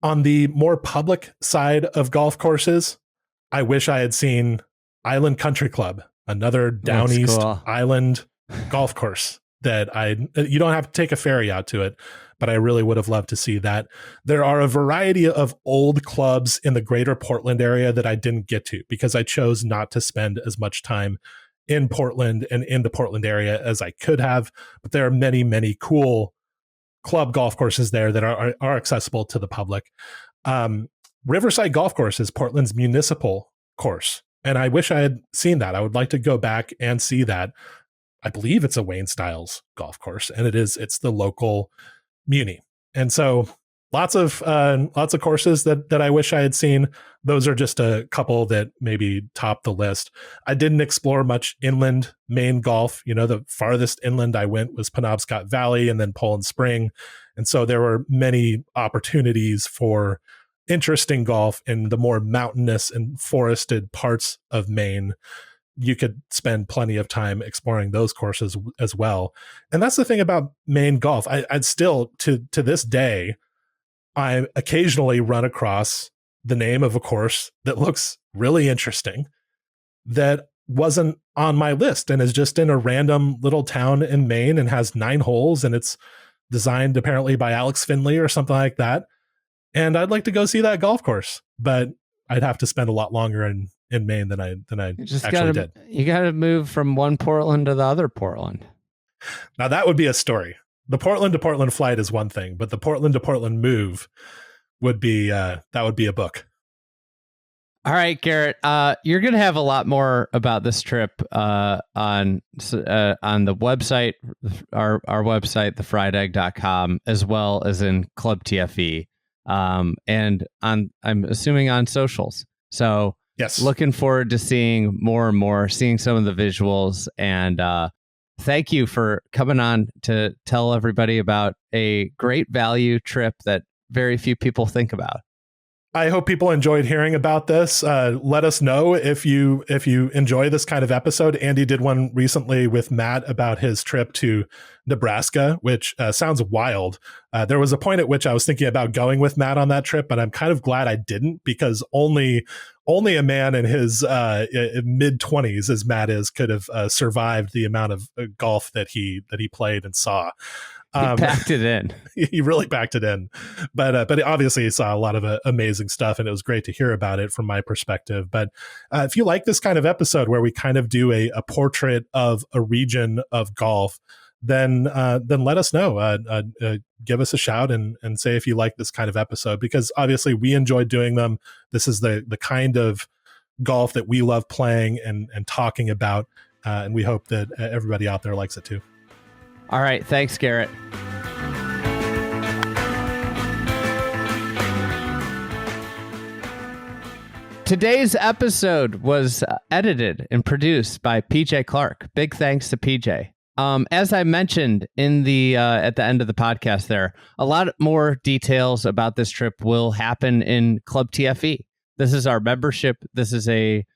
On the more public side of golf courses, I wish I had seen Island Country Club, another Down East Island golf course that you don't have to take a ferry out to it, but I really would have loved to see that. There are a variety of old clubs in the greater Portland area that I didn't get to because I chose not to spend as much time in Portland and in the Portland area as I could have. But there are many, many cool club golf courses there that are accessible to the public. Riverside Golf Course is Portland's municipal course, and I wish I had seen that. I would like to go back and see that. I believe it's a Wayne Styles golf course, and it's the local muni. And so lots of courses that I wish I had seen. Those are just a couple that maybe top the list. I didn't explore much inland Maine golf. The farthest inland I went was Penobscot Valley and then Poland Spring. And so there were many opportunities for interesting golf in the more mountainous and forested parts of Maine. You could spend plenty of time exploring those courses as well. And that's the thing about Maine golf. I'd still, to this day, I occasionally run across the name of a course that looks really interesting that wasn't on my list and is just in a random little town in Maine and has 9 holes, and it's designed apparently by Alex Finley or something like that. And I'd like to go see that golf course, but I'd have to spend a lot longer in Maine than I actually did. You got to move from one Portland to the other Portland. Now that would be a story. The Portland to Portland flight is one thing, but the Portland to Portland move would be that would be a book. All right, Garrett, you're going to have a lot more about this trip on the website, our website, thefriedegg.com, as well as in Club TFE, and I'm assuming on socials. So yes, looking forward to seeing more and more, seeing some of the visuals, and thank you for coming on to tell everybody about a great value trip that very few people think about. I hope people enjoyed hearing about this. Let us know if you enjoy this kind of episode. Andy did one recently with Matt about his trip to Nebraska, which sounds wild. There was a point at which I was thinking about going with Matt on that trip, but I'm kind of glad I didn't, because only a man in his mid-20s, as Matt is, could have survived the amount of golf that he played and saw. He packed it in. He really packed it in, but obviously he saw a lot of amazing stuff, and it was great to hear about it from my perspective. But if you like this kind of episode where we kind of do a portrait of a region of golf, then let us know. Give us a shout and say if you like this kind of episode, because obviously we enjoy doing them. This is the kind of golf that we love playing and talking about, and we hope that everybody out there likes it too. All right. Thanks, Garrett. Today's episode was edited and produced by PJ Clark. Big thanks to PJ. As I mentioned in the at the end of the podcast there, a lot more details about this trip will happen in Club TFE. This is our membership. This is a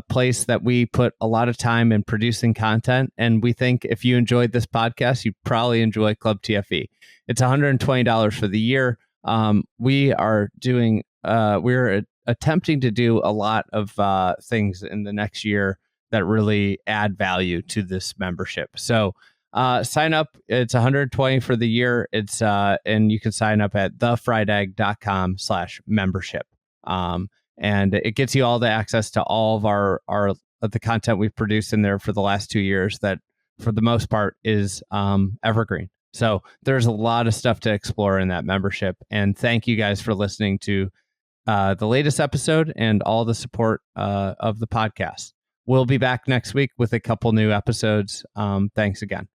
place that we put a lot of time in producing content. And we think if you enjoyed this podcast, you probably enjoy Club TFE. It's $120 for the year. We are doing, we're attempting to do a lot of things in the next year that really add value to this membership. So sign up. It's $120 for the year. It's and you can sign up at thefriedegg.com/membership. And it gets you all the access to all of our the content we've produced in there for the last 2 years that, for the most part, is evergreen. So there's a lot of stuff to explore in that membership. And thank you guys for listening to the latest episode and all the support of the podcast. We'll be back next week with a couple new episodes. Thanks again.